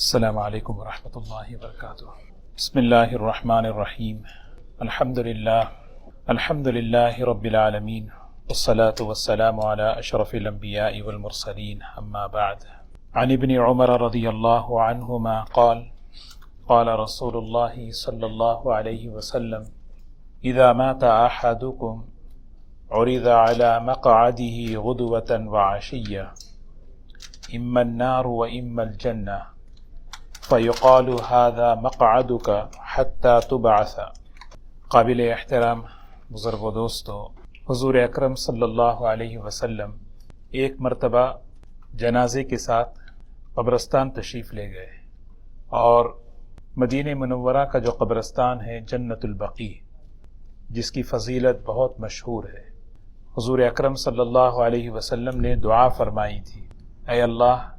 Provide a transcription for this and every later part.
السلام علیکم ورحمۃ اللہ وبرکاتہ۔ بسم اللہ الرحمن الرحیم۔ الحمد للہ رب العالمین، والصلاة والسلام علی اشرف الانبیاء والمرسلین، اما بعد۔ عن ابن عمر رضی اللہ عنہما قال قال رسول اللہ صلی اللہ علیہ وسلم اذا مات احدکم عرض على مقعده غدوة وعشية اما النار واما الجنة فيقال هذا مقعدك حتى تبعث۔ قابل احترام بزرگ و دوستو، حضور اکرم صلی اللہ علیہ وسلم ایک مرتبہ جنازے کے ساتھ قبرستان تشریف لے گئے، اور مدینہ منورہ کا جو قبرستان ہے جنت البقیع، جس کی فضیلت بہت مشہور ہے، حضور اکرم صلی اللہ علیہ وسلم نے دعا فرمائی تھی، اے اللہ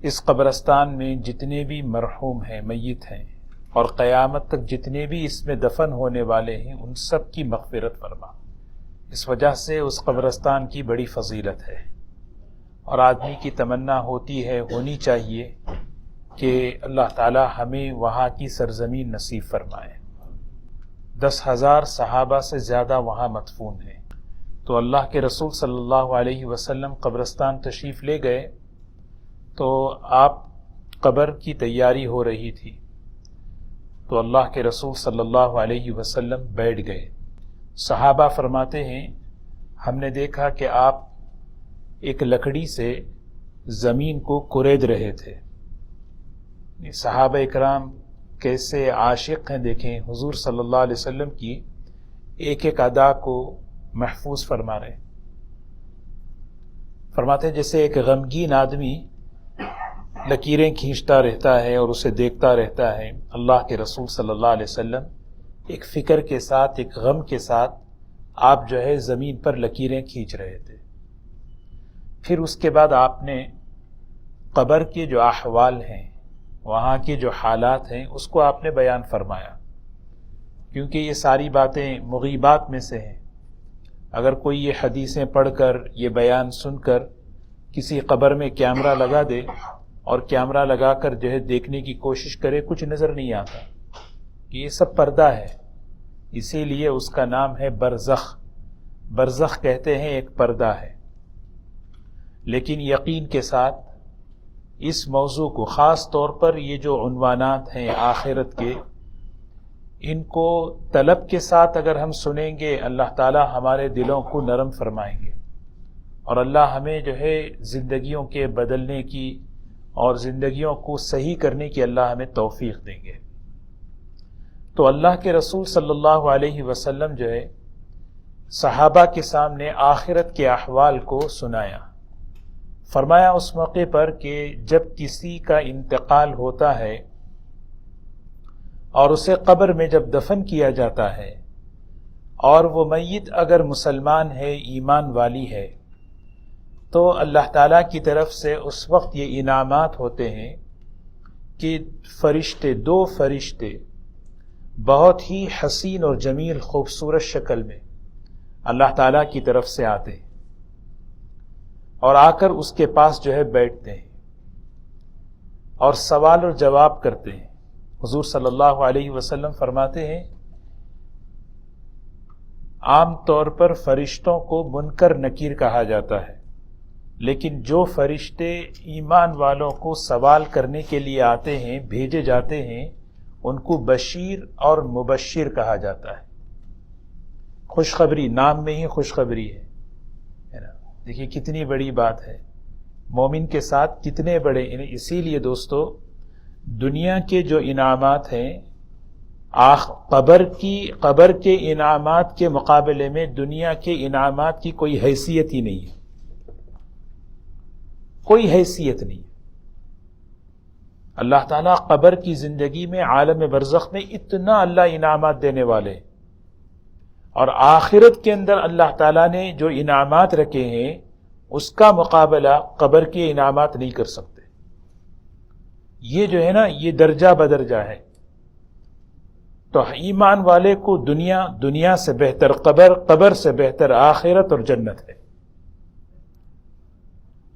اس قبرستان میں جتنے بھی مرحوم ہیں، میت ہیں، اور قیامت تک جتنے بھی اس میں دفن ہونے والے ہیں، ان سب کی مغفرت فرما۔ اس وجہ سے اس قبرستان کی بڑی فضیلت ہے، اور آدمی کی تمنا ہوتی ہے، ہونی چاہیے کہ اللہ تعالی ہمیں وہاں کی سرزمین نصیب فرمائے۔ 10,000 صحابہ سے زیادہ وہاں مدفون ہیں، تو اللہ کے رسول صلی اللہ علیہ وسلم قبرستان تشریف لے گئے، تو آپ قبر کی تیاری ہو رہی تھی، تو اللہ کے رسول صلی اللہ علیہ وسلم بیٹھ گئے۔ صحابہ فرماتے ہیں ہم نے دیکھا کہ آپ ایک لکڑی سے زمین کو کورید رہے تھے۔ صحابہ اکرام کیسے عاشق ہیں، دیکھیں حضور صلی اللہ علیہ وسلم کی ایک ایک ادا کو محفوظ فرما رہے۔ فرماتے ہیں جیسے ایک غمگین آدمی لکیریں کھینچتا رہتا ہے اور اسے دیکھتا رہتا ہے، اللہ کے رسول صلی اللہ علیہ وسلم ایک فکر کے ساتھ، ایک غم کے ساتھ آپ جو ہے زمین پر لکیریں کھینچ رہے تھے۔ پھر اس کے بعد آپ نے قبر کے جو احوال ہیں، وہاں کے جو حالات ہیں، اس کو آپ نے بیان فرمایا، کیونکہ یہ ساری باتیں مغیبات میں سے ہیں۔ اگر کوئی یہ حدیثیں پڑھ کر، یہ بیان سن کر کسی قبر میں کیمرہ لگا دے اور کیمرہ لگا کر جو ہے دیکھنے کی کوشش کرے، کچھ نظر نہیں آتا، کہ یہ سب پردہ ہے۔ اسی لیے اس کا نام ہے برزخ۔ برزخ کہتے ہیں ایک پردہ ہے۔ لیکن یقین کے ساتھ اس موضوع کو، خاص طور پر یہ جو عنوانات ہیں آخرت کے، ان کو طلب کے ساتھ اگر ہم سنیں گے، اللہ تعالی ہمارے دلوں کو نرم فرمائیں گے، اور اللہ ہمیں جو ہے زندگیوں کے بدلنے کی اور زندگیوں کو صحیح کرنے کی اللہ ہمیں توفیق دیں گے۔ تو اللہ کے رسول صلی اللہ علیہ وسلم جو ہے صحابہ کے سامنے آخرت کے احوال کو سنایا۔ فرمایا اس موقع پر کہ جب کسی کا انتقال ہوتا ہے اور اسے قبر میں جب دفن کیا جاتا ہے، اور وہ میت اگر مسلمان ہے، ایمان والی ہے، تو اللہ تعالیٰ کی طرف سے اس وقت یہ انعامات ہوتے ہیں کہ دو فرشتے بہت ہی حسین اور جمیل خوبصورت شکل میں اللہ تعالیٰ کی طرف سے آتے ہیں، اور آ کر اس کے پاس جو ہے بیٹھتے ہیں اور سوال اور جواب کرتے ہیں۔ حضور صلی اللہ علیہ وسلم فرماتے ہیں عام طور پر فرشتوں کو منکر نکیر کہا جاتا ہے، لیکن جو فرشتے ایمان والوں کو سوال کرنے کے لیے آتے ہیں، بھیجے جاتے ہیں، ان کو بشیر اور مبشر کہا جاتا ہے۔ خوشخبری، نام میں ہی خوشخبری ہے نا۔ دیکھیے کتنی بڑی بات ہے، مومن کے ساتھ کتنے بڑے۔ اسی لیے دوستو، دنیا کے جو انعامات ہیں، قبر کے انعامات کے مقابلے میں دنیا کے انعامات کی کوئی حیثیت ہی نہیں ہے، کوئی حیثیت نہیں۔ اللہ تعالیٰ قبر کی زندگی میں، عالم برزخ میں اتنا اللہ انعامات دینے والے ہیں، اور آخرت کے اندر اللہ تعالیٰ نے جو انعامات رکھے ہیں اس کا مقابلہ قبر کے انعامات نہیں کر سکتے۔ یہ جو ہے نا، یہ درجہ بدرجہ ہے۔ تو ایمان والے کو دنیا سے بہتر قبر سے بہتر آخرت اور جنت ہے۔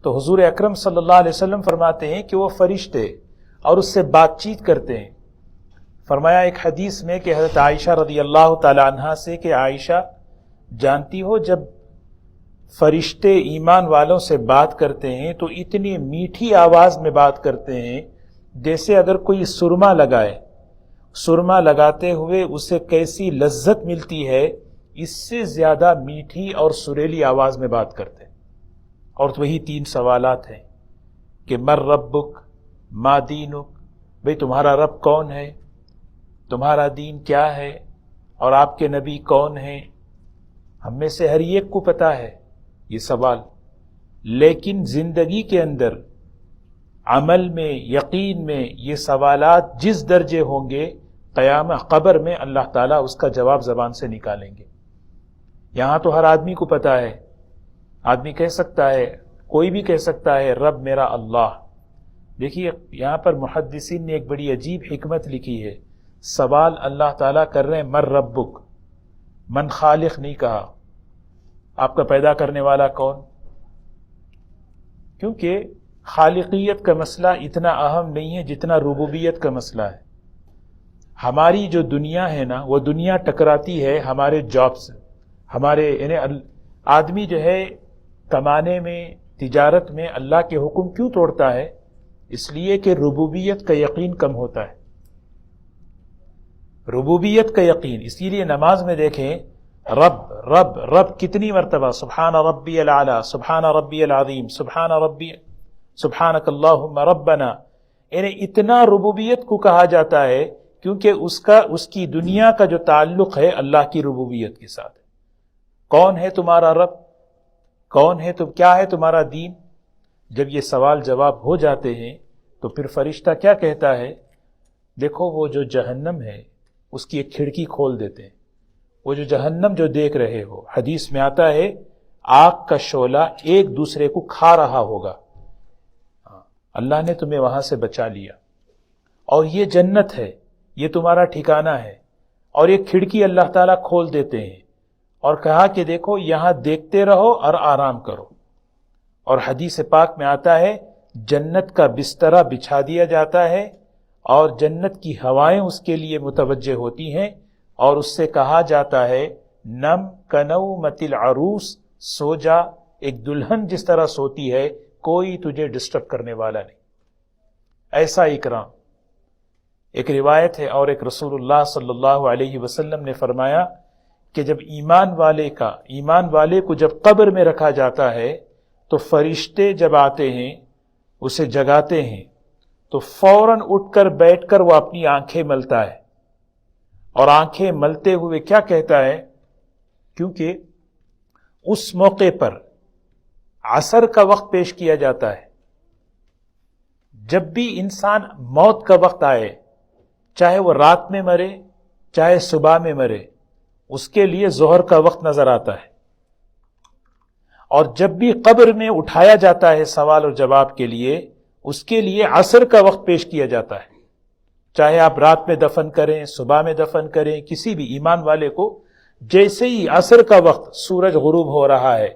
تو حضور اکرم صلی اللہ علیہ وسلم فرماتے ہیں کہ وہ فرشتے اور اس سے بات چیت کرتے ہیں. فرمایا ایک حدیث میں کہ حضرت عائشہ رضی اللہ تعالی عنہا سے کہ عائشہ جانتی ہو جب فرشتے ایمان والوں سے بات کرتے ہیں تو اتنی میٹھی آواز میں بات کرتے ہیں جیسے اگر کوئی سرما لگائے. سرما لگاتے ہوئے اسے کیسی لذت ملتی ہے، اس سے زیادہ میٹھی اور سریلی آواز میں بات کرتے ہیں. اور وہی 3 سوالات ہیں کہ مر ربک، ما دینک، بھئی تمہارا رب کون ہے، تمہارا دین کیا ہے، اور آپ کے نبی کون ہیں. ہم میں سے ہر ایک کو پتا ہے یہ سوال، لیکن زندگی کے اندر عمل میں، یقین میں یہ سوالات جس درجے ہوں گے، قیامت قبر میں اللہ تعالیٰ اس کا جواب زبان سے نکالیں گے. یہاں تو ہر آدمی کو پتا ہے، آدمی کہہ سکتا ہے، کوئی بھی کہہ سکتا ہے رب میرا اللہ. دیکھیے یہاں پر محدثین نے ایک بڑی عجیب حکمت لکھی ہے. سوال اللہ تعالیٰ کر رہے ہیں من ربک، من خالق نہیں کہا. آپ کا پیدا کرنے والا کون؟ کیونکہ خالقیت کا مسئلہ اتنا اہم نہیں ہے جتنا ربوبیت کا مسئلہ ہے. ہماری جو دنیا ہے نا، وہ دنیا ٹکراتی ہے ہمارے جاب سے. ہمارے یعنی آدمی جو ہے کمانے میں، تجارت میں اللہ کے حکم کیوں توڑتا ہے؟ اس لیے کہ ربوبیت کا یقین کم ہوتا ہے. ربوبیت کا یقین، اسی لیے نماز میں دیکھیں رب رب رب کتنی مرتبہ، سبحان ربی العلی، سبحان ربی العظیم، سبحانک اللہم ربنا. یعنی اتنا ربوبیت کو کہا جاتا ہے کیونکہ اس کی دنیا کا جو تعلق ہے اللہ کی ربوبیت کے ساتھ. کون ہے تمہارا رب؟ کون ہے تو کیا ہے تمہارا دین؟ جب یہ سوال جواب ہو جاتے ہیں تو پھر فرشتہ کیا کہتا ہے؟ دیکھو وہ جو جہنم ہے اس کی ایک کھڑکی کھول دیتے ہیں. وہ جو جہنم جو دیکھ رہے ہو، حدیث میں آتا ہے آگ کا شعلہ ایک دوسرے کو کھا رہا ہوگا. اللہ نے تمہیں وہاں سے بچا لیا، اور یہ جنت ہے، یہ تمہارا ٹھکانہ ہے. اور ایک کھڑکی اللہ تعالیٰ کھول دیتے ہیں اور کہا کہ دیکھو یہاں دیکھتے رہو اور آرام کرو. اور حدیث پاک میں آتا ہے جنت کا بسترا بچھا دیا جاتا ہے اور جنت کی ہوائیں اس کے لیے متوجہ ہوتی ہیں، اور اس سے کہا جاتا ہے نم کنومت العروس، سو جا ایک دلہن جس طرح سوتی ہے، کوئی تجھے ڈسٹرب کرنے والا نہیں. ایسا اکرام. ایک روایت ہے اور ایک رسول اللہ صلی اللہ علیہ وسلم نے فرمایا کہ جب ایمان والے کو جب قبر میں رکھا جاتا ہے تو فرشتے جب آتے ہیں اسے جگاتے ہیں تو فوراً اٹھ کر بیٹھ کر وہ اپنی آنکھیں ملتا ہے. اور آنکھیں ملتے ہوئے کیا کہتا ہے؟ کیونکہ اس موقع پر عصر کا وقت پیش کیا جاتا ہے. جب بھی انسان موت کا وقت آئے، چاہے وہ رات میں مرے چاہے صبح میں مرے، اس کے لیے ظہر کا وقت نظر آتا ہے. اور جب بھی قبر میں اٹھایا جاتا ہے سوال اور جواب کے لیے، اس کے لیے عصر کا وقت پیش کیا جاتا ہے. چاہے آپ رات میں دفن کریں، صبح میں دفن کریں، کسی بھی ایمان والے کو جیسے ہی عصر کا وقت سورج غروب ہو رہا ہے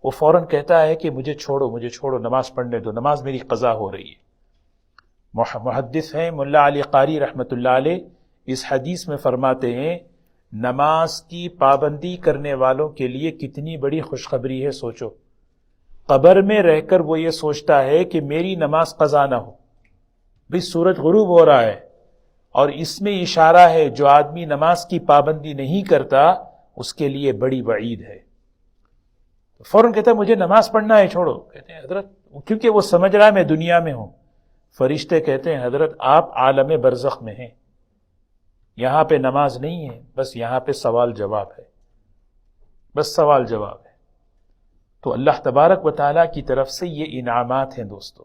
وہ فوراً کہتا ہے کہ مجھے چھوڑو، نماز پڑھنے دو، نماز میری قضا ہو رہی ہے. محدث ہیں ملا علی قاری رحمۃ اللہ علیہ، اس حدیث میں فرماتے ہیں نماز کی پابندی کرنے والوں کے لیے کتنی بڑی خوشخبری ہے. سوچو قبر میں رہ کر وہ یہ سوچتا ہے کہ میری نماز قضا نہ ہو. بھئی سورج غروب ہو رہا ہے اور اس میں اشارہ ہے جو آدمی نماز کی پابندی نہیں کرتا اس کے لیے بڑی وعید ہے. فوراً کہتا ہے مجھے نماز پڑھنا ہے، چھوڑو. کہتے ہیں حضرت، کیونکہ وہ سمجھ رہا ہے میں دنیا میں ہوں. فرشتے کہتے ہیں حضرت آپ عالم برزخ میں ہیں، یہاں پہ نماز نہیں ہے، بس یہاں پہ سوال جواب ہے، بس سوال جواب ہے. تو اللہ تبارک و تعالیٰ کی طرف سے یہ انعامات ہیں دوستو.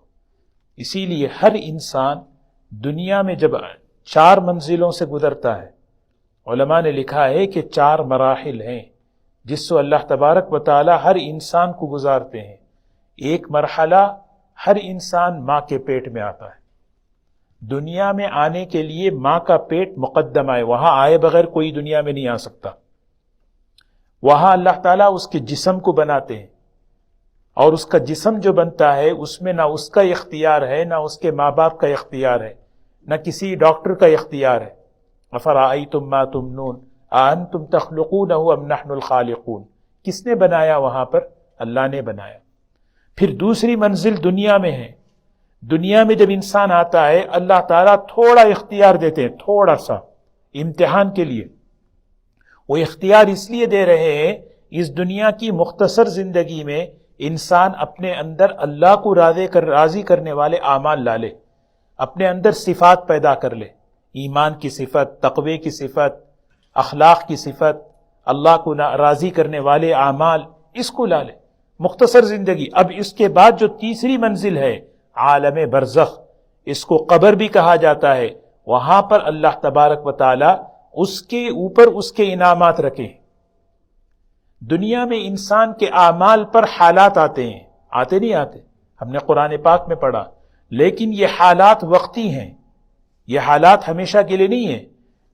اسی لیے ہر انسان دنیا میں جب 4 منزلوں سے گزرتا ہے، علماء نے لکھا ہے کہ 4 مراحل ہیں جس سے اللہ تبارک و تعالیٰ ہر انسان کو گزارتے ہیں. ایک مرحلہ ہر انسان ماں کے پیٹ میں آتا ہے. دنیا میں آنے کے لیے ماں کا پیٹ مقدم ہے، وہاں آئے بغیر کوئی دنیا میں نہیں آ سکتا. وہاں اللہ تعالیٰ اس کے جسم کو بناتے ہیں، اور اس کا جسم جو بنتا ہے اس میں نہ اس کا اختیار ہے نہ اس کے ماں باپ کا اختیار ہے. نہ کسی ڈاکٹر کا اختیار ہے. افرأیتم ما تمنون اانتم تخلقونہ ام نحن الخالقون. کس نے بنایا وہاں پر؟ اللہ نے بنایا. پھر دوسری منزل دنیا میں ہے. دنیا میں جب انسان آتا ہے اللہ تعالیٰ تھوڑا اختیار دیتے ہیں، تھوڑا سا امتحان کے لیے. وہ اختیار اس لیے دے رہے ہیں اس دنیا کی مختصر زندگی میں انسان اپنے اندر اللہ کو راضی کرنے والے اعمال لا لے، اپنے اندر صفات پیدا کر لے، ایمان کی صفت، تقوی کی صفت، اخلاق کی صفت، اللہ کو راضی کرنے والے اعمال، اس کو لا لے مختصر زندگی. اب اس کے بعد جو تیسری منزل ہے عالم برزخ، اس کو قبر بھی کہا جاتا ہے، وہاں پر اللہ تبارک و تعالی اس کے اوپر اس کے انعامات رکھے. دنیا میں انسان کے اعمال پر حالات آتے ہیں، آتے نہیں آتے، ہم نے قرآن پاک میں پڑھا، لیکن یہ حالات وقتی ہیں، یہ حالات ہمیشہ کے لیے نہیں ہیں.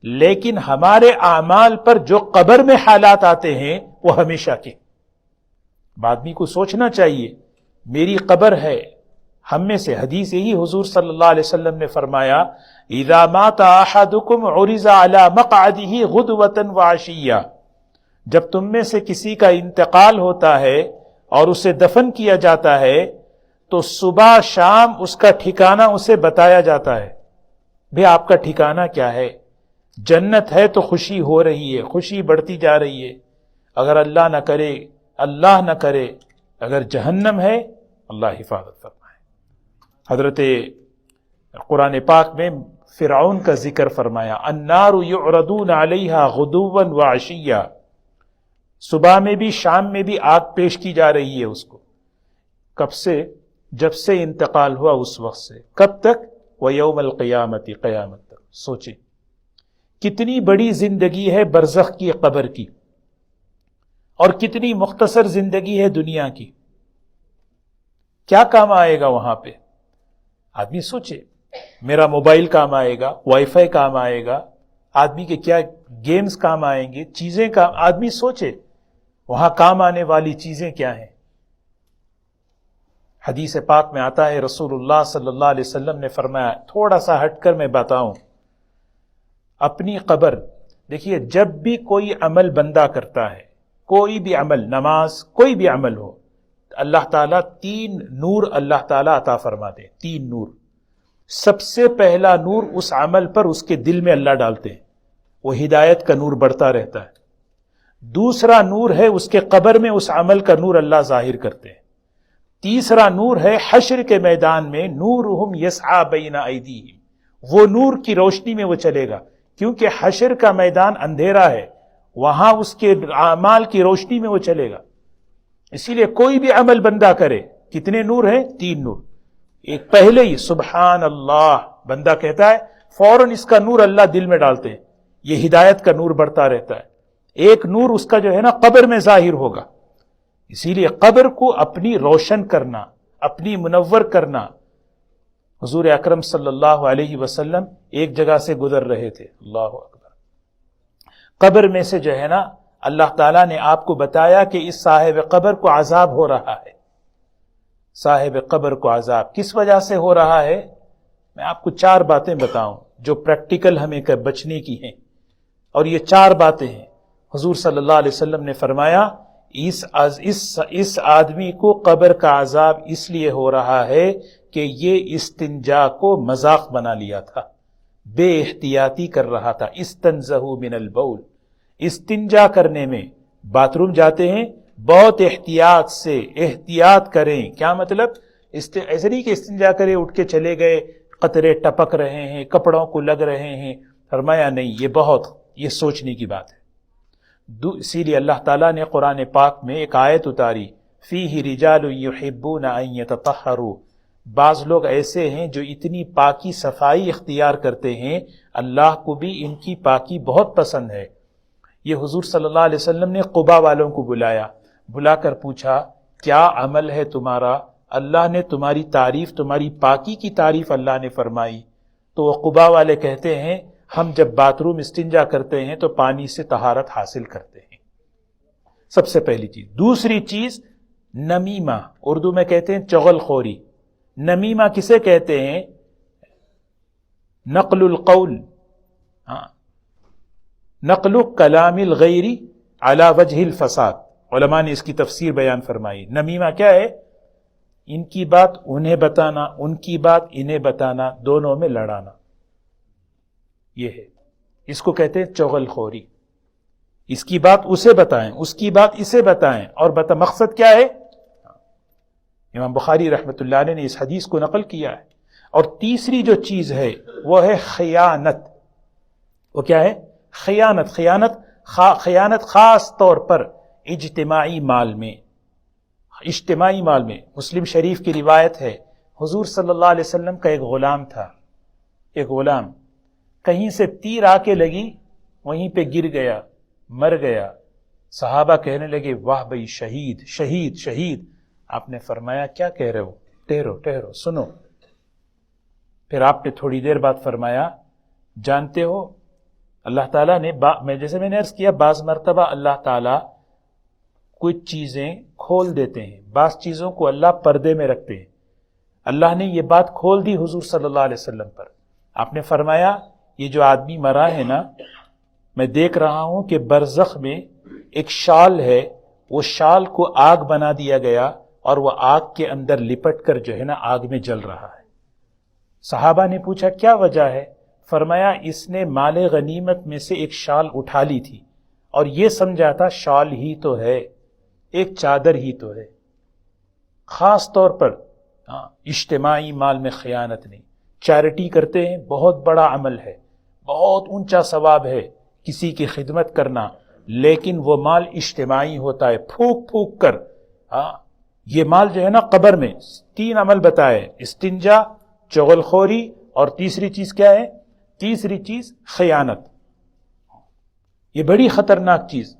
لیکن ہمارے اعمال پر جو قبر میں حالات آتے ہیں وہ ہمیشہ کے. آدمی کو سوچنا چاہیے میری قبر ہے. ہم میں سے حدیث یہی حضور صلی اللہ علیہ وسلم نے فرمایا اذا مات احدکم عرض علی مقعدہ غدوۃ وعشیہ. جب تم میں سے کسی کا انتقال ہوتا ہے اور اسے دفن کیا جاتا ہے تو صبح شام اس کا ٹھکانہ اسے بتایا جاتا ہے. بھی آپ کا ٹھکانہ کیا ہے؟ جنت ہے تو خوشی ہو رہی ہے، خوشی بڑھتی جا رہی ہے. اگر اللہ نہ کرے اگر جہنم ہے، اللہ حفاظت فرمائے. حضرت قرآن پاک میں فرعون کا ذکر فرمایا النار یعرضون علیہا غدوا وعشیا. صبح میں بھی شام میں بھی آگ پیش کی جا رہی ہے اس کو. کب سے؟ جب سے انتقال ہوا اس وقت سے. کب تک؟ ویوم القیامت، قیامت تک. سوچیں کتنی بڑی زندگی ہے برزخ کی، قبر کی، اور کتنی مختصر زندگی ہے دنیا کی. کیا کام آئے گا وہاں پہ؟ آدمی سوچے. میرا موبائل کام آئے گا، وائی فائی کام آئے گا، آدمی کے کیا گیمز کام آئیں گے، چیزیں کام. آدمی سوچے وہاں کام آنے والی چیزیں کیا ہیں. حدیث پاک میں آتا ہے رسول اللہ صلی اللہ علیہ وسلم نے فرمایا، تھوڑا سا ہٹ کر میں بتاؤں، اپنی قبر دیکھیے. جب بھی کوئی عمل بندہ کرتا ہے، کوئی بھی عمل، نماز، کوئی بھی عمل ہو، اللہ تعالیٰ 3 نور اللہ تعالیٰ عطا فرماتے ہیں. 3 نور. سب سے پہلا نور اس عمل پر اس کے دل میں اللہ ڈالتے ہیں، وہ ہدایت کا نور بڑھتا رہتا ہے. دوسرا نور ہے اس کے قبر میں اس عمل کا نور اللہ ظاہر کرتے ہیں. تیسرا نور ہے حشر کے میدان میں نورہم یسعی بین ایدیہم، وہ نور کی روشنی میں وہ چلے گا، کیونکہ حشر کا میدان اندھیرا ہے، وہاں اس کے اعمال کی روشنی میں وہ چلے گا. اسی لیے کوئی بھی عمل بندہ کرے، کتنے نور ہیں؟ 3 نور. ایک پہلے ہی سبحان اللہ بندہ کہتا ہے، فوراً اس کا نور اللہ دل میں ڈالتے ہیں، یہ ہدایت کا نور بڑھتا رہتا ہے. ایک نور اس کا جو ہے نا قبر میں ظاہر ہوگا. اسی لیے قبر کو اپنی روشن کرنا، اپنی منور کرنا. حضور اکرم صلی اللہ علیہ وسلم ایک جگہ سے گزر رہے تھے، اللہ اکبر. قبر میں سے جو ہے نا اللہ تعالیٰ نے آپ کو بتایا کہ اس صاحب قبر کو عذاب ہو رہا ہے. صاحب قبر کو عذاب کس وجہ سے ہو رہا ہے؟ میں آپ کو 4 باتیں بتاؤں جو پریکٹیکل ہمیں بچنے کی ہیں، اور یہ 4 باتیں ہیں. حضور صلی اللہ علیہ وسلم نے فرمایا اس آدمی کو قبر کا عذاب اس لیے ہو رہا ہے کہ یہ استنجا کو مذاق بنا لیا تھا، بے احتیاطی کر رہا تھا. استنزہوا من البول، استنجا کرنے میں باتھ روم جاتے ہیں بہت احتیاط سے، احتیاط کریں. کیا مطلب؟ ایسے نہیں کہ استنجا کرے اٹھ کے چلے گئے، قطرے ٹپک رہے ہیں، کپڑوں کو لگ رہے ہیں. فرمایا نہیں، یہ سوچنے کی بات ہے. اسی لیے اللہ تعالیٰ نے قرآن پاک میں ایک آیت اتاری، فیہ رجال یحبون ان یتطہروا. بعض لوگ ایسے ہیں جو اتنی پاکی صفائی اختیار کرتے ہیں، اللہ کو بھی ان کی پاکی بہت پسند ہے. یہ حضور صلی اللہ علیہ وسلم نے قبا والوں کو بلا کر پوچھا کیا عمل ہے تمہارا؟ اللہ نے تمہاری تعریف، تمہاری پاکی کی تعریف اللہ نے فرمائی. تو وہ قبا والے کہتے ہیں ہم جب باتھ روم استنجا کرتے ہیں تو پانی سے طہارت حاصل کرتے ہیں. سب سے پہلی چیز. دوسری چیز نمیمہ، اردو میں کہتے ہیں چغل خوری. نمیمہ کسے کہتے ہیں؟ نقل القول، نقل کلام الغیر علی وجہ الفساد، علماء نے اس کی تفسیر بیان فرمائی۔ نمیمہ کیا ہے؟ ان کی بات انہیں بتانا، ان کی بات انہیں بتانا، دونوں میں لڑانا، یہ ہے، اس کو کہتے ہیں چغل خوری۔ اس کی بات اسے بتائیں، اس کی بات اسے بتائیں، اور مقصد کیا ہے؟ امام بخاری رحمۃ اللہ علیہ نے اس حدیث کو نقل کیا ہے۔ اور تیسری جو چیز ہے وہ ہے خیانت۔ وہ کیا ہے؟ خیانت۔ خیانت خاص طور پر اجتماعی مال میں، اجتماعی مال میں۔ مسلم شریف کی روایت ہے، حضور صلی اللہ علیہ وسلم کا ایک غلام تھا، ایک غلام، کہیں سے تیر آ کے لگی، وہیں پہ گر گیا، مر گیا۔ صحابہ کہنے لگے واہ بھئی، شہید شہید شہید۔ آپ نے فرمایا کیا کہہ رہے ہو؟ ٹھہرو ٹھہرو، سنو۔ پھر آپ نے تھوڑی دیر بعد فرمایا جانتے ہو اللہ تعالیٰ نے جیسے میں نے عرض کیا، بعض مرتبہ اللہ تعالیٰ کچھ چیزیں کھول دیتے ہیں، بعض چیزوں کو اللہ پردے میں رکھتے ہیں۔ اللہ نے یہ بات کھول دی حضور صلی اللہ علیہ وسلم پر۔ آپ نے فرمایا یہ جو آدمی مرا ہے نا، میں دیکھ رہا ہوں کہ برزخ میں ایک شال ہے، وہ شال کو آگ بنا دیا گیا اور وہ آگ کے اندر لپٹ کر جو ہے نا آگ میں جل رہا ہے۔ صحابہ نے پوچھا کیا وجہ ہے؟ فرمایا اس نے مال غنیمت میں سے ایک شال اٹھا لی تھی اور یہ سمجھا تھا شال ہی تو ہے، ایک چادر ہی تو ہے۔ خاص طور پر اجتماعی مال میں خیانت نہیں۔ چیریٹی کرتے ہیں، بہت بڑا عمل ہے، بہت اونچا ثواب ہے کسی کی خدمت کرنا، لیکن وہ مال اجتماعی ہوتا ہے، پھونک پھونک کر۔ یہ مال جو ہے نا قبر میں 3 عمل بتائے، استنجا، چغل خوری، اور تیسری چیز کیا ہے؟ تیسری چیز خیانت۔ یہ بڑی خطرناک چیز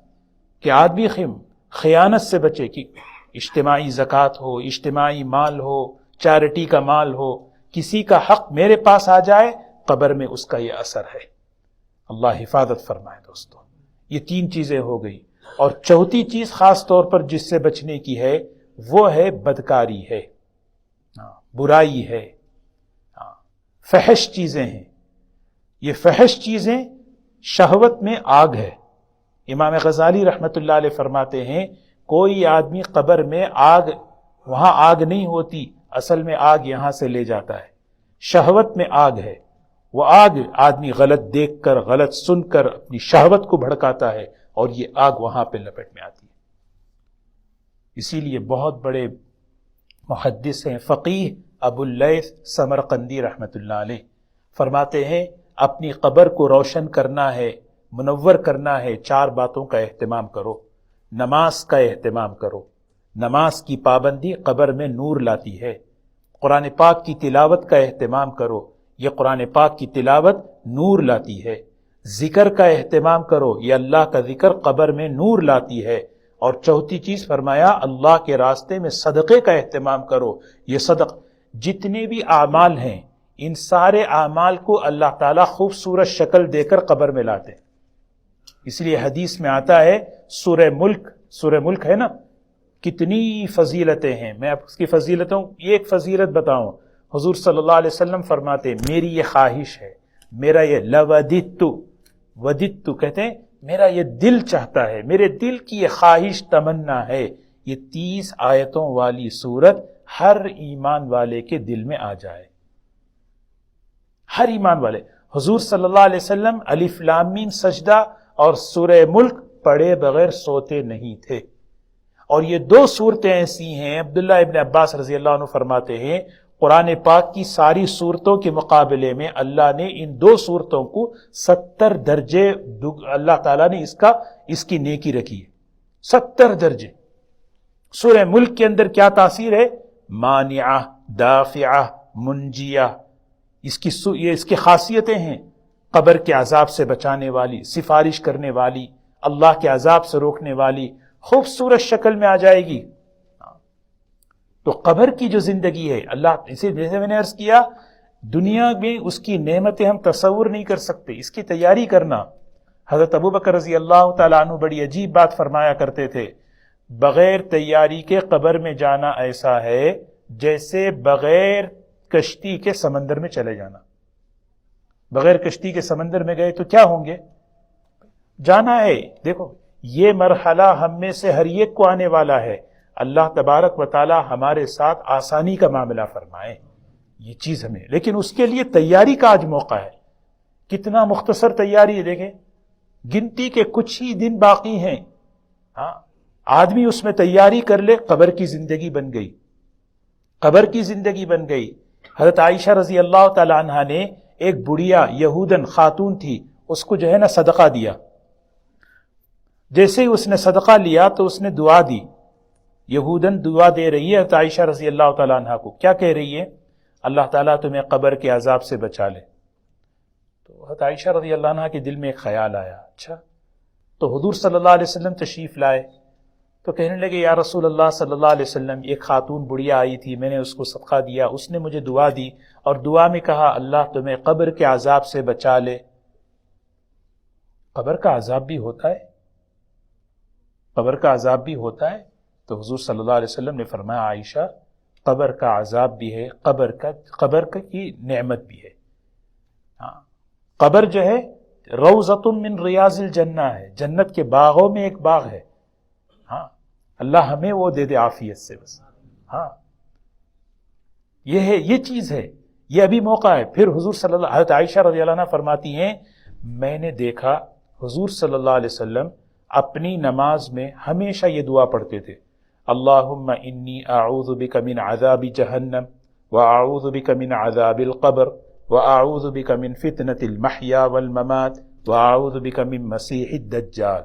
کہ آدمی خیانت سے بچے، کہ اجتماعی زکوٰۃ ہو، اجتماعی مال ہو، چیریٹی کا مال ہو، کسی کا حق میرے پاس آ جائے، قبر میں اس کا یہ اثر ہے۔ اللہ حفاظت فرمائے دوستو۔ یہ 3 چیزیں ہو گئی، اور چوتھی چیز خاص طور پر جس سے بچنے کی ہے وہ ہے بدکاری ہے، برائی ہے، فحش چیزیں ہیں۔ یہ فحش چیزیں شہوت میں آگ ہے۔ امام غزالی رحمۃ اللہ علیہ فرماتے ہیں کوئی آدمی قبر میں آگ، وہاں آگ نہیں ہوتی، اصل میں آگ یہاں سے لے جاتا ہے، شہوت میں آگ ہے۔ وہ آگ آدمی غلط دیکھ کر، غلط سن کر اپنی شہوت کو بھڑکاتا ہے، اور یہ آگ وہاں پہ لپٹ میں آتی ہے۔ اسی لیے بہت بڑے محدث ہیں، فقیہ ابو اللیث سمرقندی رحمۃ اللہ علیہ فرماتے ہیں اپنی قبر کو روشن کرنا ہے، منور کرنا ہے، 4 باتوں کا اہتمام کرو۔ نماز کا اہتمام کرو، نماز کی پابندی قبر میں نور لاتی ہے۔ قرآن پاک کی تلاوت کا اہتمام کرو، یہ قرآن پاک کی تلاوت نور لاتی ہے۔ ذکر کا اہتمام کرو، یہ اللہ کا ذکر قبر میں نور لاتی ہے۔ اور چوتھی چیز فرمایا اللہ کے راستے میں صدقے کا اہتمام کرو، یہ جتنے بھی اعمال ہیں ان سارے اعمال کو اللہ تعالیٰ خوبصورت شکل دے کر قبر میں لاتے ہیں۔ اس لیے حدیث میں آتا ہے سورہ ملک ہے نا، کتنی فضیلتیں ہیں۔ میں آپ اس کی فضیلتوں ایک فضیلت بتاؤں، حضور صلی اللہ علیہ وسلم فرماتے میری یہ خواہش ہے، میرا یہ وددت کہتے ہیں میرا یہ دل چاہتا ہے، میرے دل کی یہ خواہش تمنا ہے، یہ 30 آیتوں والی سورت ہر ایمان والے کے دل میں آ جائے، ہر ایمان والے۔ حضور صلی اللہ علیہ وسلم الف لام میم سجدہ اور سورہ ملک پڑھے بغیر سوتے نہیں تھے۔ اور یہ 2 صورتیں ایسی ہیں، عبداللہ ابن عباس رضی اللہ عنہ فرماتے ہیں قرآن پاک کی ساری صورتوں کے مقابلے میں اللہ نے ان 2 صورتوں کو 70 درجے اللہ تعالیٰ نے اس کی نیکی رکھی ہے، 70 درجے۔ سورہ ملک کے اندر کیا تاثیر ہے؟ مانعہ، دافعہ، منجیہ، یہ اس کی خاصیتیں ہیں، قبر کے عذاب سے بچانے والی، سفارش کرنے والی، اللہ کے عذاب سے روکنے والی، خوبصورت شکل میں آ جائے گی۔ تو قبر کی جو زندگی ہے اللہ، اسے جیسے میں نے عرض کیا، دنیا میں اس کی نعمتیں ہم تصور نہیں کر سکتے، اس کی تیاری کرنا۔ حضرت ابوبکر رضی اللہ تعالیٰ عنہ بڑی عجیب بات فرمایا کرتے تھے، بغیر تیاری کے قبر میں جانا ایسا ہے جیسے بغیر کشتی کے سمندر میں چلے جانا۔ بغیر کشتی کے سمندر میں گئے تو کیا ہوں گے؟ جانا ہے. دیکھو یہ مرحلہ ہم میں سے ہر ایک کو آنے والا ہے. اللہ تبارک و تعالی ہمارے ساتھ آسانی کا معاملہ فرمائے، یہ چیز ہمیں، لیکن اس کے لیے تیاری کا آج موقع ہے. کتنا مختصر تیاری ہے، دیکھیں گنتی کے کچھ ہی دن باقی ہیں. ہاں آدمی اس میں تیاری کر لے، قبر کی زندگی بن گئی، قبر کی زندگی بن گئی. حضرت عائشہ رضی اللہ تعالی عنہا نے ایک بڑھیا یہودن خاتون تھی، اس کو جو ہے نا صدقہ دیا. جیسے ہی اس نے صدقہ لیا تو اس نے دعا دی. یہودن دعا دے رہی ہے حضرت عائشہ رضی اللہ تعالی عنہا کو. کیا کہہ رہی ہے؟ اللہ تعالیٰ تمہیں قبر کے عذاب سے بچا لے. تو حضرت عائشہ رضی اللہ عنہا کے دل میں ایک خیال آیا، اچھا تو حضور صلی اللہ علیہ وسلم تشریف لائے تو کہنے لگے یا رسول اللہ صلی اللہ علیہ وسلم، ایک خاتون بڑھیا آئی تھی، میں نے اس کو صدقہ دیا، اس نے مجھے دعا دی اور دعا میں کہا اللہ تمہیں قبر کے عذاب سے بچا لے. قبر کا عذاب بھی ہوتا ہے، قبر کا عذاب بھی ہوتا ہے. تو حضور صلی اللہ علیہ وسلم نے فرمایا عائشہ قبر کا عذاب بھی ہے، قبر کی نعمت بھی ہے. ہاں قبر جو ہے روضۃ من ریاض الجنہ ہے، جنت کے باغوں میں ایک باغ ہے. ہاں اللہ ہمیں وہ دے دے عافیت سے بس. ہاں یہ ہے، یہ چیز ہے، یہ ابھی موقع ہے. پھر حضور صلی اللہ، حضرت عائشہ رضی اللہ عنہ فرماتی ہیں میں نے دیکھا حضور صلی اللہ علیہ وسلم اپنی نماز میں ہمیشہ یہ دعا پڑھتے تھے، اللہم انی اعوذ بک من عذاب جہنم واعوذ بک من عذاب القبر واعوذ بک من فتنۃ المحیا والممات واعوذ بک من مسیح الدجال.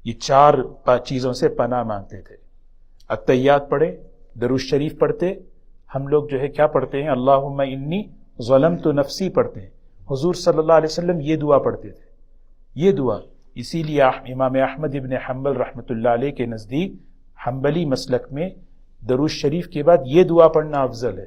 یہ چار چیزوں سے پناہ مانگتے تھے. التحیات پڑھے، درود شریف پڑھتے، ہم لوگ جو ہے کیا پڑھتے ہیں اللہم انی ظلمت نفسی پڑھتے ہیں. حضور صلی اللہ علیہ وسلم یہ دعا پڑھتے تھے، یہ دعا. اسی لیے امام احمد ابن حنبل رحمۃ اللہ علیہ کے نزدیک حنبلی مسلک میں درود شریف کے بعد یہ دعا پڑھنا افضل ہے.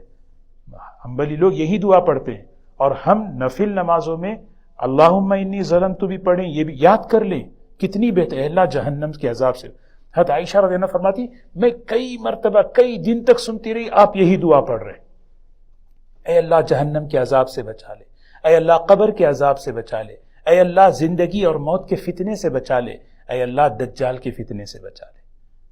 حنبلی لوگ یہی دعا پڑھتے ہیں، اور ہم نفل نمازوں میں اللہم انی ظلمت بھی پڑھیں، یہ بھی یاد کر لیں. کتنی بہتر ہے اللہ جہنم کے عذاب سے. حضرت عائشہ رضی اللہ عنہا فرماتی میں کئی مرتبہ کئی دن تک سنتی رہی آپ یہی دعا پڑھ رہے، اے اللہ جہنم کے عذاب سے بچا لے، اے اللہ قبر کے عذاب سے بچا لے، اے اللہ زندگی اور موت کے فتنے سے بچا لے، اے اللہ دجال کے فتنے سے بچا لے.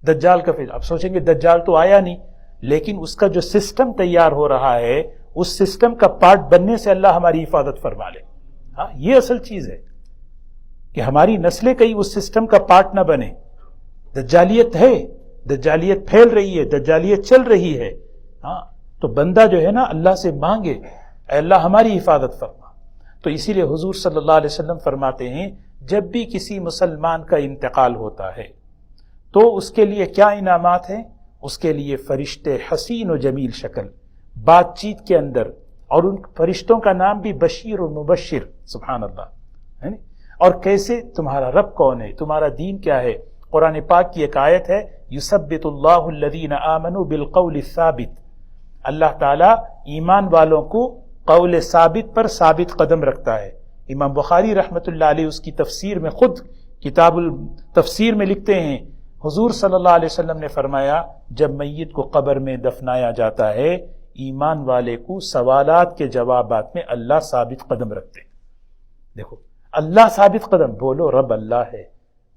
دجال کا فتنہ، اب سوچیں گے دجال تو آیا نہیں، لیکن اس کا جو سسٹم تیار ہو رہا ہے اس سسٹم کا پارٹ بننے سے اللہ ہماری حفاظت فرما لے. ہاں یہ اصل چیز ہے کہ ہماری نسلیں کہیں اس سسٹم کا پارٹ نہ بنے. دجالیت ہے، دجالیت پھیل رہی ہے، دجالیت چل رہی ہے. ہاں تو بندہ جو ہے نا اللہ سے مانگے اے اللہ ہماری حفاظت فرما. تو اسی لیے حضور صلی اللہ علیہ وسلم فرماتے ہیں جب بھی کسی مسلمان کا انتقال ہوتا ہے تو اس کے لیے کیا انعامات ہیں؟ اس کے لیے فرشتے حسین و جمیل شکل بات چیت کے اندر، اور ان فرشتوں کا نام بھی بشیر و مبشر. سبحان اللہ ہے نا. اور کیسے، تمہارا رب کون ہے، تمہارا دین کیا ہے. قرآن پاک کی ایک آیت ہے یثبت اللہ الذین آمنوا بالقول الثابت، اللہ تعالیٰ ایمان والوں کو قول ثابت پر ثابت قدم رکھتا ہے. امام بخاری رحمۃ اللہ علیہ اس کی تفسیر میں خود کتاب التفسیر میں لکھتے ہیں حضور صلی اللہ علیہ وسلم نے فرمایا جب میت کو قبر میں دفنایا جاتا ہے ایمان والے کو سوالات کے جوابات میں اللہ ثابت قدم رکھتے ہیں. دیکھو اللہ ثابت قدم، بولو رب اللہ ہے،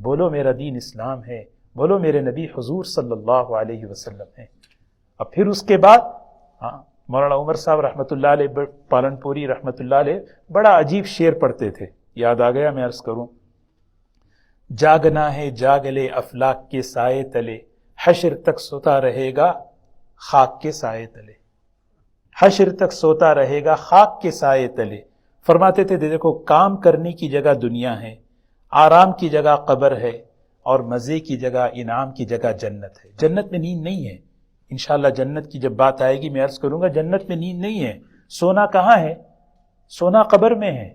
بولو میرا دین اسلام ہے، بولو میرے نبی حضور صلی اللہ علیہ وسلم ہے. اب پھر اس کے بعد مولانا عمر صاحب رحمۃ اللہ علیہ پالن پوری رحمۃ اللہ علیہ بڑا عجیب شعر پڑھتے تھے، یاد آ گیا میں عرض کروں. جاگنا ہے جاگ لے افلاک کے سائے تلے، حشر تک سوتا رہے گا خاک کے سائے تلے. حشر تک سوتا رہے گا خاک کے سائے تلے. فرماتے تھے دیکھو کام کرنے کی جگہ دنیا ہے، آرام کی جگہ قبر ہے، اور مزے کی جگہ انعام کی جگہ جنت ہے. جنت میں نیند نہیں ہے. انشاءاللہ جنت کی جب بات آئے گی میں عرض کروں گا جنت میں نیند نہیں ہے. سونا کہاں ہے؟ سونا قبر میں ہے.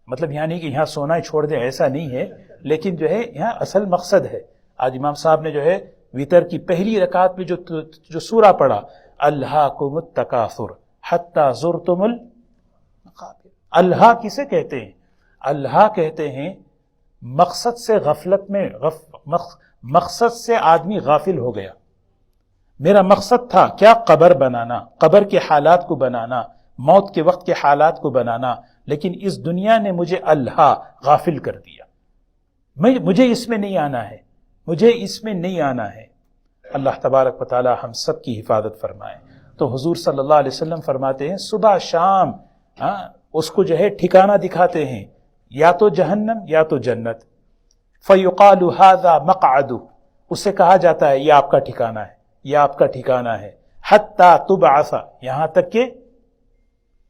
مطلب یہاں نہیں کہ یہاں سونا ہی چھوڑ دیں، ایسا نہیں ہے، لیکن جو ہے یہاں اصل مقصد ہے. آج امام صاحب نے جو ہے وتر کی پہلی رکعت میں جو سورہ پڑھا الہاکم التکاثر حتی زرتم المقابر. اللہ کسے کہتے ہیں؟ اللہ کہتے ہیں مقصد سے غفلت میں مقصد سے آدمی غافل ہو گیا. میرا مقصد تھا کیا؟ قبر بنانا، قبر کے حالات کو بنانا، موت کے وقت کے حالات کو بنانا، لیکن اس دنیا نے مجھے الہا غافل کر دیا، مجھے اس میں نہیں آنا ہے، مجھے اس میں نہیں آنا ہے۔ اللہ تبارک و تعالی ہم سب کی حفاظت فرمائے۔ تو حضور صلی اللہ علیہ وسلم فرماتے ہیں صبح شام اس کو جو ہے ٹھکانہ دکھاتے ہیں، یا تو جہنم یا تو جنت۔ فَيُقَالُ هَذَا مَقْعَدُ، اسے کہا جاتا ہے یہ آپ کا ٹھکانہ ہے، یہ آپ کا ٹھکانہ ہے، حَتَّى تُبْعَثَ، یہاں تک کہ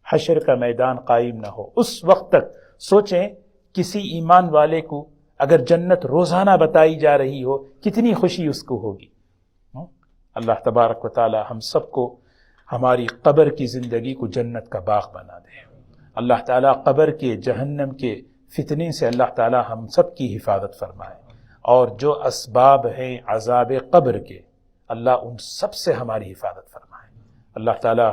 حشر کا میدان قائم نہ ہو، اس وقت تک۔ سوچیں کسی ایمان والے کو اگر جنت روزانہ بتائی جا رہی ہو، کتنی خوشی اس کو ہوگی۔ اللہ تبارک و تعالی ہم سب کو ہماری قبر کی زندگی کو جنت کا باغ بنا دے۔ اللہ تعالیٰ قبر کے، جہنم کے فتنے سے اللہ تعالیٰ ہم سب کی حفاظت فرمائے، اور جو اسباب ہیں عذاب قبر کے، اللہ ان سب سے ہماری حفاظت فرمائے۔ اللہ تعالیٰ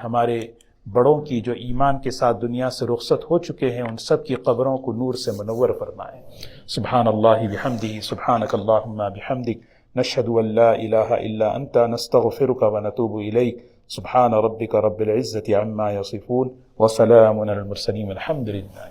ہمارے بڑوں کی جو ایمان کے ساتھ دنیا سے رخصت ہو چکے ہیں، ان سب کی قبروں کو نور سے منور فرمائے۔ سبحان اللہ بحمدہ، سبحانک اللہم بحمدک، نشہد ان لا الہ الا انت، نستغفرک ونتوب الیک۔ سبحان ربک رب العزة عما یصفون، وسلام علی المرسلین، الحمد للہ۔